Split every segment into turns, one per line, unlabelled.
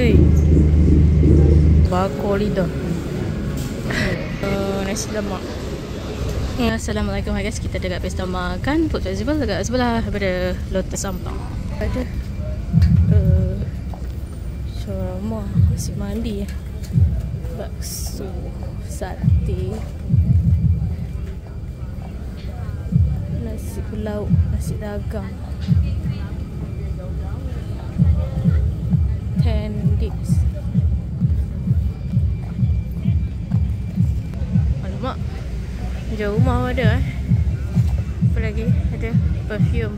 Oi. Bakor lidah. Nasi lemak. Assalamualaikum guys, kita dekat pesta makan food festival dekat sebelah daripada Lotus Sampang. Ada shawarma, nasi mandi, bakso, sate, nasi pulau, nasi dagang, tendies. Alamak, jauh rumah ada apa lagi? Ada perfume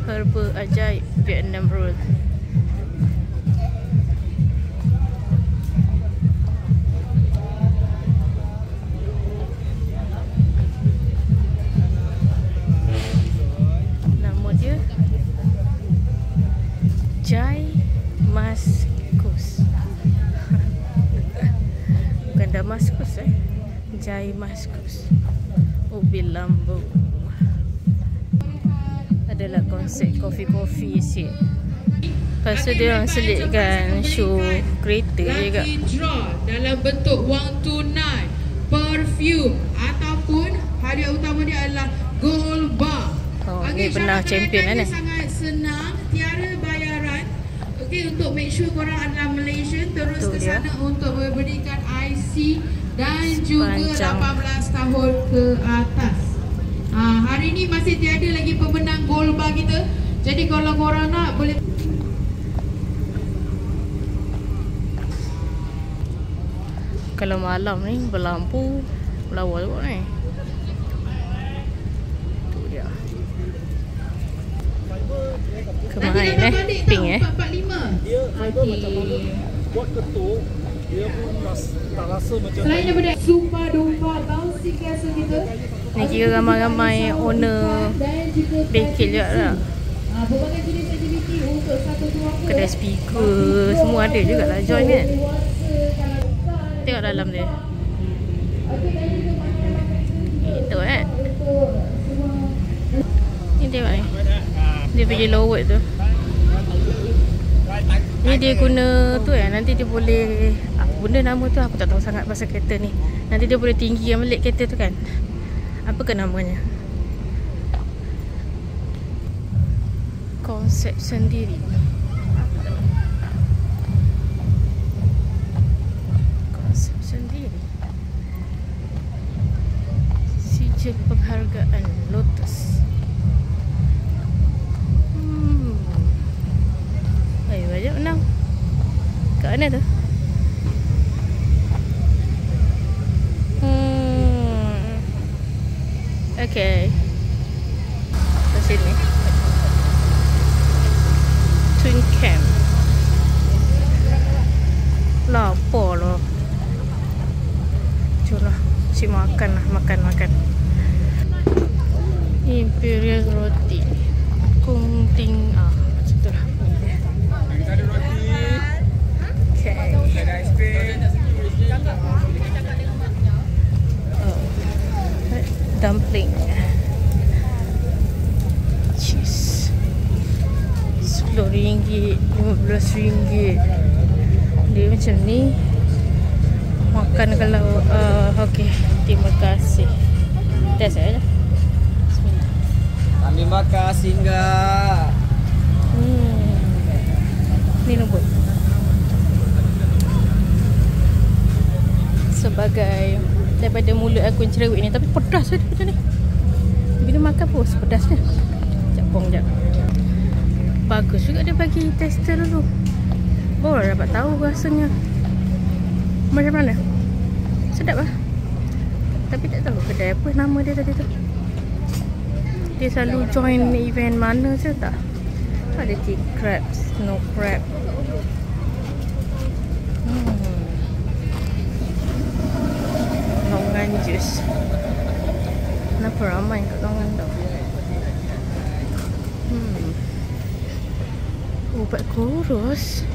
herba ajaib Vietnam Roll. Nama dia Jai Maskus. Bukan Damaskus Jai Maskus. Ubi lambu. Adalah konsep kopi-kopi isi. Lepas tu dia orang selitkan show kereta juga.
Dalam bentuk wang tunai, perfume ataupun hadiah utama dia adalah gold bar.
Oh, ni benar champion kan?
Sangat senang, tiada bayaran. Okey, untuk make sure korang adalah Malaysian, terus ke sana untuk memberikan IC dan juga 18 tahun ke atas. Hari ni masih tiada lagi pemenang gold bar kita. Jadi kalau korang nak boleh.
Kalau malam ni berlampu lawa juga ni. Tu dia. Kemain pink
445.
Dia fiber macam mana buat ketuk, dia pun tak rasa macam.
Selain daripada Zumba Dumba bouncing castle kita,
ni kira ramai-ramai owner bengkel juga lah.
berbagai jenis aktiviti untuk satu keluarga.
Kedai speaker semua ada juga lah join kan. Tengok dalam dia. Itu ni tengok ni. Dia pergi lower tu. Ni dia guna tu nanti dia boleh benda nama tu aku tak tahu sangat pasal kereta ni. Nanti dia boleh tinggi balik kereta tu kan. Apa ke namanya? Konsep sendiri. Konsep sendiri. Sijil penghargaan Lotus. Ayo banyak menang. Kat mana tu? Okay. Ke sini. Twin Camp. Lapar lah. Jom lah. Si makan lah. Makan. Imperial roti. Kung ting. Macam tu lah. Okay. Dumpling, cheese, RM10, RM15. Dia macam ni. Makan kalau okey. Terima kasih. Test aja. Bismillah.
Terima kasih enggak.
Ni lembut. Sebagai daripada mulut aku yang cerewet ni, tapi pedas dia macam ni. Bila makan pun pedasnya. Sekejap pong sekejap. Bagus juga dia bagi tester dulu. Baru dapat tahu rasanya macam mana. Sedap lah. Tapi tak tahu kedai apa nama dia tadi tu. Dia selalu join event mana je tak. Ada tea crab, snow crab. Longan jus. Kenapa ramai kat longan tau? Ubat kurus.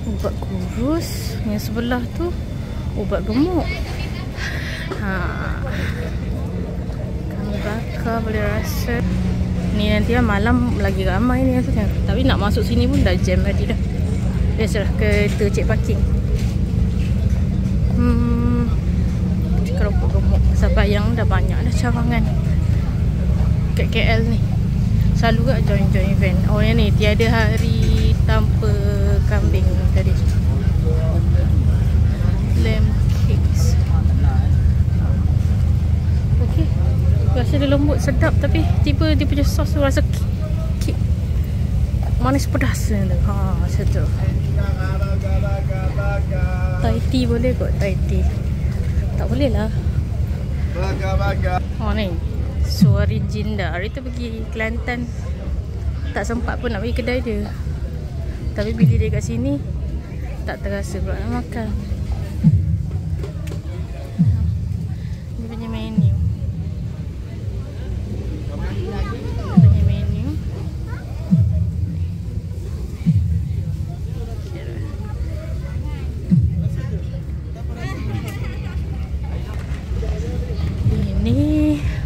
Ubat kurus. Yang sebelah tu ubat gemuk. Kami bakar boleh rasa. Ni nanti malam lagi ramai ni rasanya. Tapi nak masuk sini pun dah jam tadi dah. Biasalah kereta cek parking. Keropok gemuk pasal bayang dah banyak dah cawangan kat KL ni. Selalu kat join event. Oh yang ni tiada hari tanpa kambing tadi. Lamb cakes. Okay. Rasa dia lembut sedap tapi tiba dia punya sos tu rasa cake. Manis pedas tu. Ha, sedap. Thai tea boleh kot, Thai tea. Tak boleh lah. Oh ni Suari Jinda. Hari tu pergi Kelantan, tak sempat pun nak pergi kedai dia. Tapi bila dia kat sini, tak terasa pula nak makan. Dia punya menu.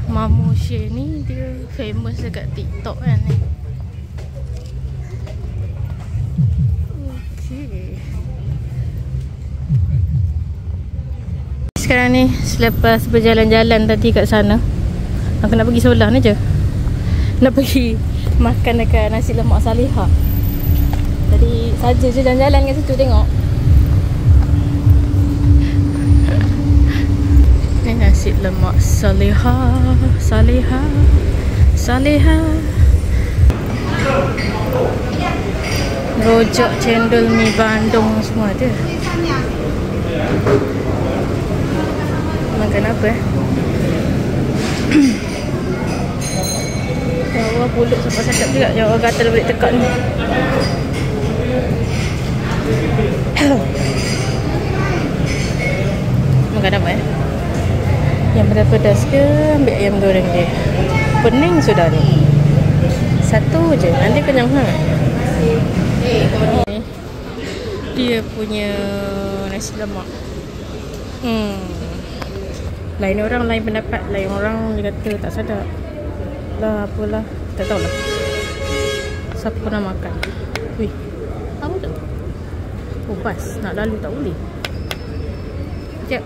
Mamusia ni dia famous dekat TikTok kan. Okay. Sekarang ni selepas berjalan-jalan tadi kat sana, aku nak pergi sebelah ni je. Nak pergi makan dekat nasi lemak Salihah. Tadi saja je jalan-jalan kat situ tengok. Nasi lemak Salihah, Salihah, Salihah. Rojak, cendol, mi Bandung semua ada. Makan apa Ya Allah, pulut sampai sakit juga. Ya Allah, gatal balik tekak ni. Makan apa Yang pedas-pedas ke ambil ayam goreng dia. Pening sudah ni. Satu je, nanti kenyang sangat. Dia punya nasi lemak. Lain orang lain pendapat, lain orang dia kata tak sedap. Lah apalah, tak tahulah. Siapa pernah makan. Wih, apa tu? Oh bas, nak lalu tak boleh. Sekejap.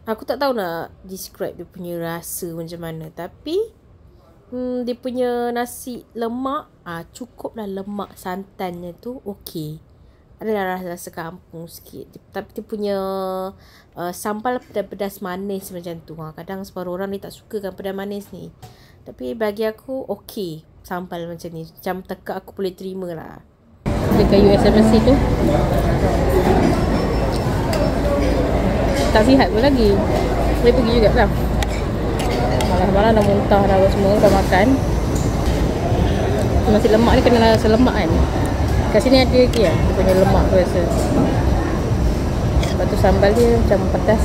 Aku tak tahu nak describe dia punya rasa macam mana. Tapi dia punya nasi lemak cukuplah lemak santannya tu okey. Adalah rasa kampung sikit. Tapi dia punya sambal pedas-pedas manis macam tu. Kadang separuh orang ni tak suka kan pedas manis ni. Tapi bagi aku okey sambal macam ni. Macam tekak aku boleh terima lah. Dekat USMC tu tak sihat pun lagi. Boleh pergi juga lah. Malah-malah dah muntah dah semua. Dah makan. Nasi lemak ni kena rasa lemak kan. Kat sini ada lagi lah dia punya lemak tu rasa. Lepas tu sambal dia macam pedas,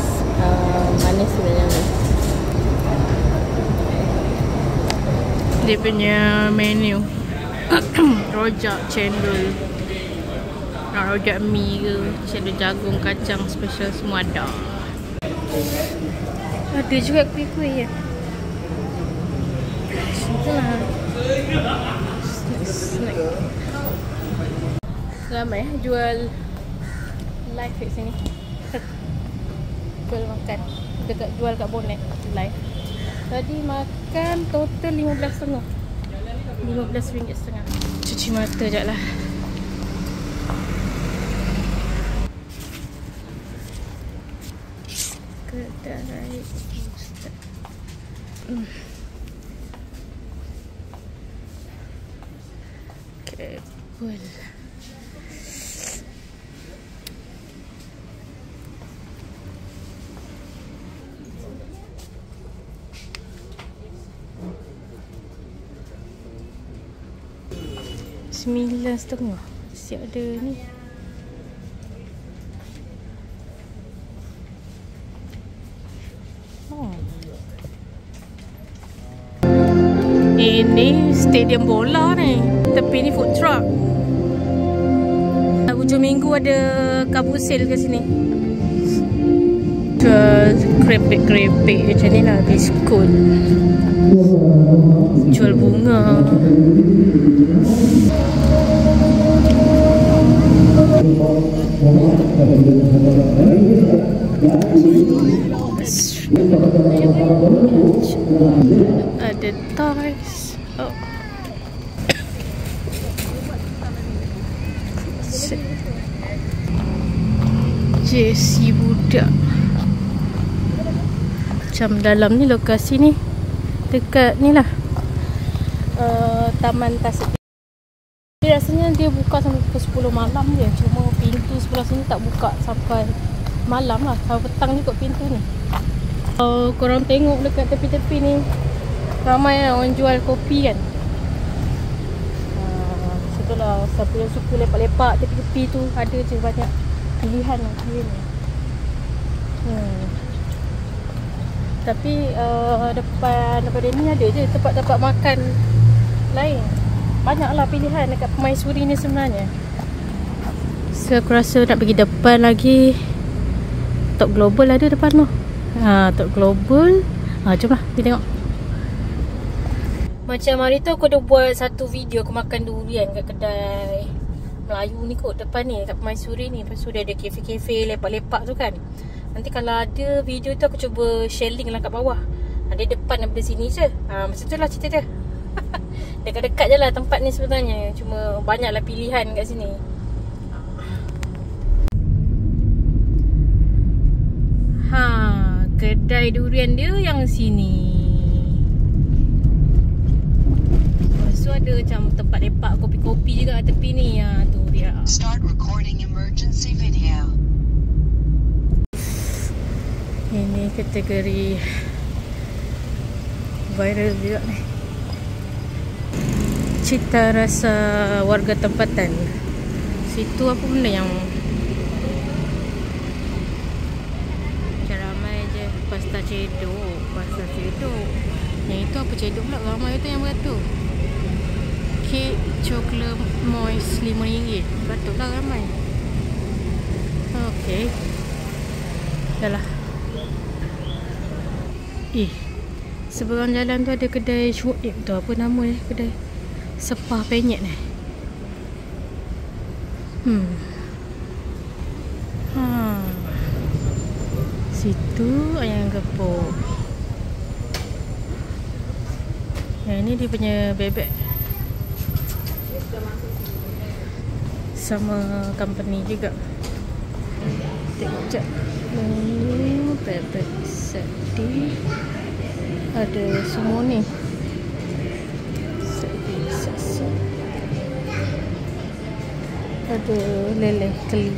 manis macam ni. Dia punya menu rojak, cendol, rojak mi ke, cendol jagung, kacang special semua ada. Ada juga kuih-kuih ya. Itulah snack. Ramai jual live kat sini. Jual makan dekat jual kat bonet live. Tadi makan total RM15.5. RM15.5. Cuci mata sekejap lah. Kedai Ustaz. Kabel. RM9.5. Siap ada ni. Ini stadium bola ni. Tepi ni food truck. Hujung minggu ada kabut sale kat sini. Jual keripik-keripik macam ni lah. Biskut. Jual bunga. Ada toys. Oh. JC budak. Macam dalam ni, lokasi ni dekat ni lah, Taman Tasik. Dia rasanya dia buka sampai pukul 10 malam je. Cuma pintu sebelah sini tak buka sampai malam lah. Sampai petang juga pintu ni. Korang tengok dekat tepi-tepi ni, ramai orang jual kopi kan. Situlah siapa yang suka lepak-lepak tepi-tepi tu, ada je banyak pilihan lah dia ni. Tapi depan daripada ni ada je tempat-tempat makan lain. Banyaklah pilihan dekat Permaisuri ni sebenarnya. So aku rasa nak pergi depan lagi. Top Global ada depan tu. Top Global. Jomlah kita tengok. Macam hari tu aku dah buat satu video aku makan durian kat kedai Melayu ni kot, depan ni kat Permaisuri ni. Lepas tu dia ada kafe-kafe lepak-lepak tu kan. Nanti kalau ada video tu aku cuba share link lah kat bawah. Dia depan daripada sini je. Macam tu lah cerita dia. Dekat-dekat je lah tempat ni sebenarnya. Cuma banyaklah pilihan kat sini. Kedai durian dia yang sini. Lepas tu ada macam tempat lepak kopi-kopi juga kat tepi ni. Tu dia.
Start recording emergency video.
Ini kategori viral juga ni. Cita rasa warga tempatan. Situ apa benda yang macam ramai je. Pasta cedok. Pasta cedok. Yang itu apa cedok pula? Ramai tu yang beratur. Kek coklat moist RM5. Patutlah ramai. Okey. Dah lah. Seberang jalan tu ada kedai Syuib tu. Apa nama ni? Kedai Sepah Penyet ni. Situ ayam gepuk. Yang ni dia punya bebek. Sama company juga. Tengok sekejap. Bebek seti. Ada semua ni. Seti sasa. Ada leleh keli.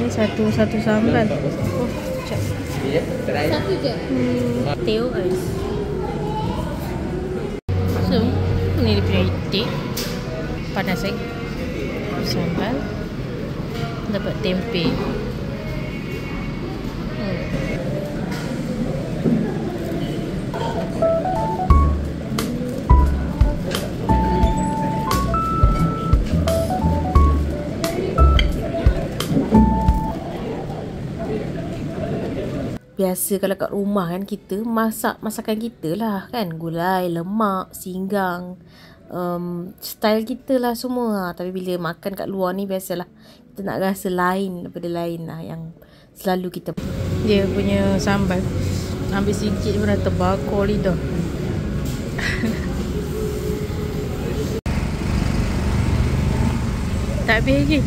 Satu sambal. Sekejap. Satu je? Teo ais. So, ni dia punya itik. Panas sambal. Dapat tempe. Biasa kalau kat rumah kan kita masakan kita lah kan, gulai, lemak, singgang, style kita lah semua. Tapi bila makan kat luar ni biasalah kita nak rasa lain daripada lain lah yang selalu kita. Dia punya sambal ambil sikit pun dah terbakar lidah. Tak habis lagi.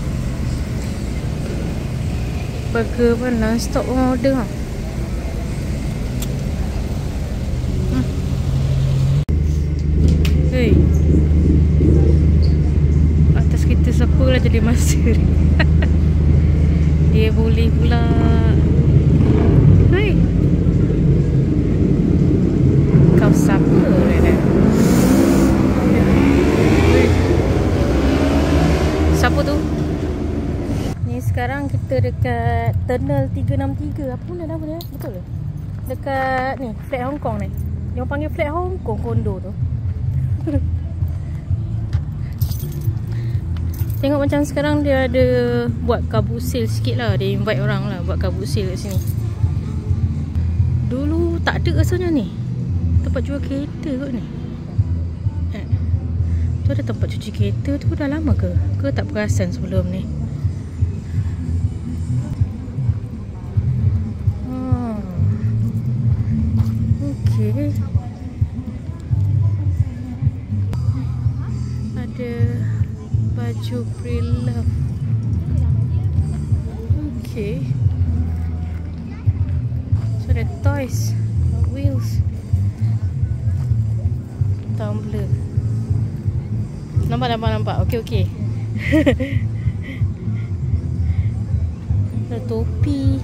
Burger pun non-stop orang order lah. Hei, atas kita siapa lah jadi master. Dia boleh pula. Hei, kau siapa ni? Siapa tu? Ni sekarang kita dekat Tunnel 363. Apa benda nama dia? Betul ke? Dekat ni, flat Hong Kong ni. Dia panggil flat Hong Kong kondo tu. Tengok macam sekarang dia ada buat kabut sale sikit lah. Dia invite orang lah buat kabut sale kat sini. Dulu tak ada rasanya ni tempat jual kereta kot ni. Tu ada tempat cuci kereta tu dah lama ke? Ke tak perasan sebelum ni? Okay. Ada baju pre-love. Okay. So ada toys, wheels, tumbler. Nampak. Okey. Ada topi.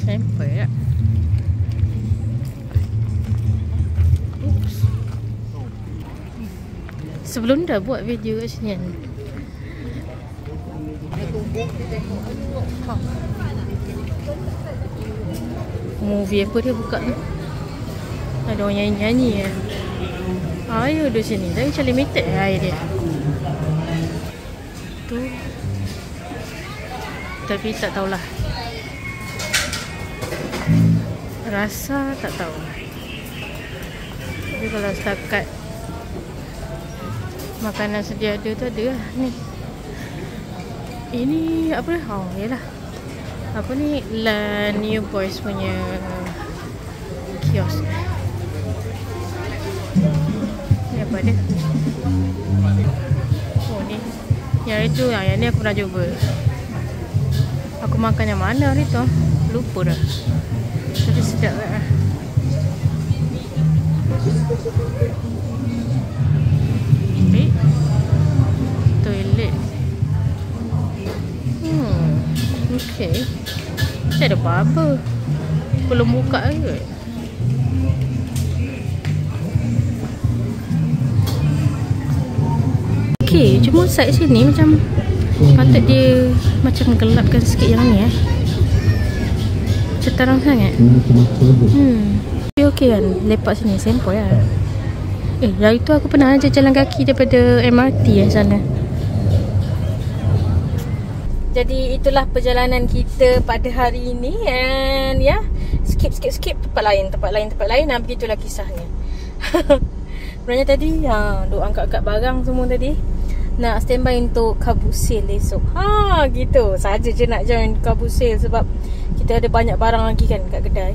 Sampai tak? Oops. Sebelum dah buat video kat sini kan. Movie apa dia buka ni? Ada orang nyanyi-nyanyi ya. Air di sini. Dah macam limited air dia. Tu. Tapi tak tahulah. Rasa tak tahu. Tapi kalau setakat makanan sedia ada tu ada lah ni. Ini apa dah? Oh, yalah. Apa ni? La New Boys punya kios. Ni apa dia? Oh ni. Yang itu yang ni aku pernah cuba. Aku makan yang mana hari tu? Lupa dah. Tapi sedap lah. Toilet. Okay. Tak ada apa-apa. Belum buka ke? Okay, cuma side sini macam patut dia macam gelapkan sikit yang ni Macam terang sangat. Okay kan, lepak sini sempoi lah. Dari tu aku pernah jalan kaki daripada MRT sana. Jadi itulah perjalanan kita pada hari ini. And ya, skip tempat lain. Nah, begitulah kisahnya. Sebenarnya tadi duk angkat-angkat barang semua tadi. Nak standby untuk kabut sale esok. Gitu. Saja je nak join kabut sale sebab kita ada banyak barang lagi kan kat kedai.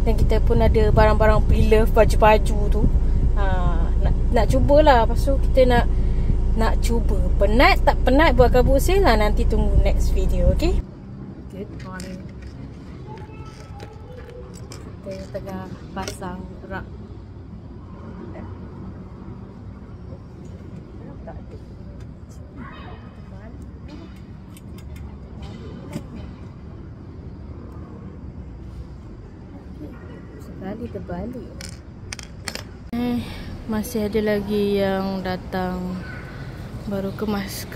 Dan kita pun ada barang-barang pre-love, baju-baju tu. Nak cubalah. Lepas tu kita nak cuba. Penat tak penat buat kabut sale lah. Nanti tunggu next video, okay? Good morning. Kita tengah pasang rak. Sekali terbalik. Masih ada lagi yang datang. Baru kemas.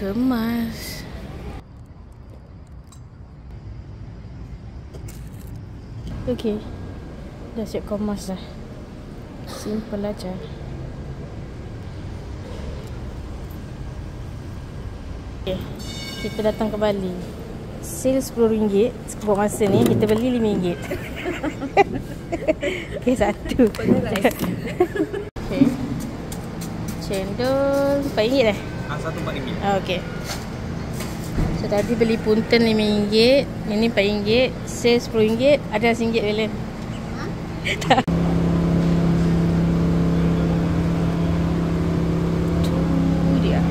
Okay. Dah siap kemas dah. Simple aja. Okay. Kita datang ke Bali. Sale RM10. Buat masa ni kita beli RM5. Okay, satu. Okay. Cendol RM4 dah.
Satu RM4.
Okay. So tadi beli punten RM5. Ini RM4. Sale RM10. Ada RM1 balance. Tak. Tu dia.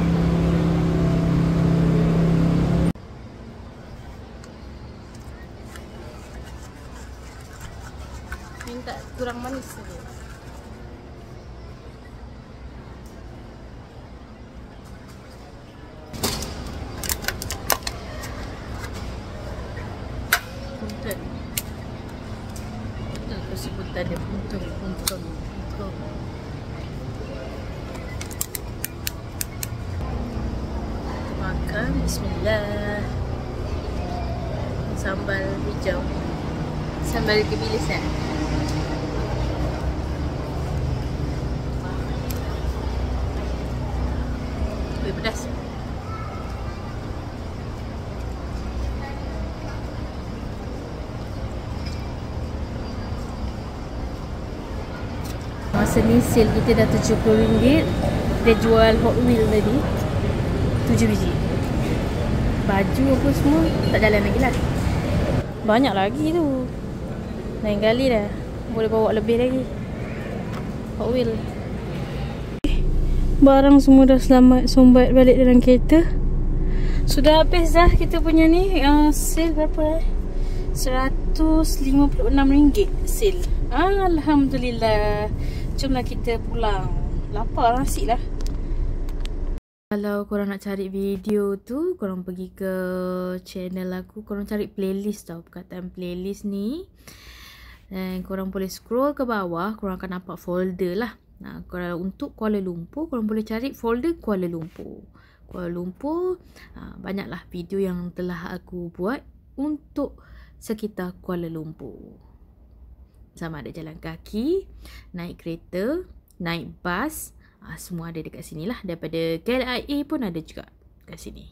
Minta kurang manis saja. Punten. Itu sebutan dia punten. Makan, bismillah. Sambal hijau. Sambal kebilisan. Pedas. Masa ni sale kita dah RM70. Dia jual Hot Wheel tadi 7 biji. Baju apa semua tak jalan lagi lah. Banyak lagi tu. Lain kali dah. Boleh bawa lebih lagi. Hot Wheel. Barang semua dah selamat sumbat balik dalam kereta. Sudah habis dah kita punya ni. Sale berapa RM156 sale. Alhamdulillah. Jomlah kita pulang. Lapar nasi lah. Kalau korang nak cari video tu, korang pergi ke channel aku. Korang cari playlist tau. Perkataan playlist ni. Dan korang boleh scroll ke bawah. Korang akan nampak folder lah. Nah, kalau untuk Kuala Lumpur, korang boleh cari folder Kuala Lumpur. Kuala Lumpur, banyaklah video yang telah aku buat untuk sekitar Kuala Lumpur. Sama ada jalan kaki, naik kereta, naik bas, semua ada dekat sini lah. Daripada KLIA pun ada juga kat sini.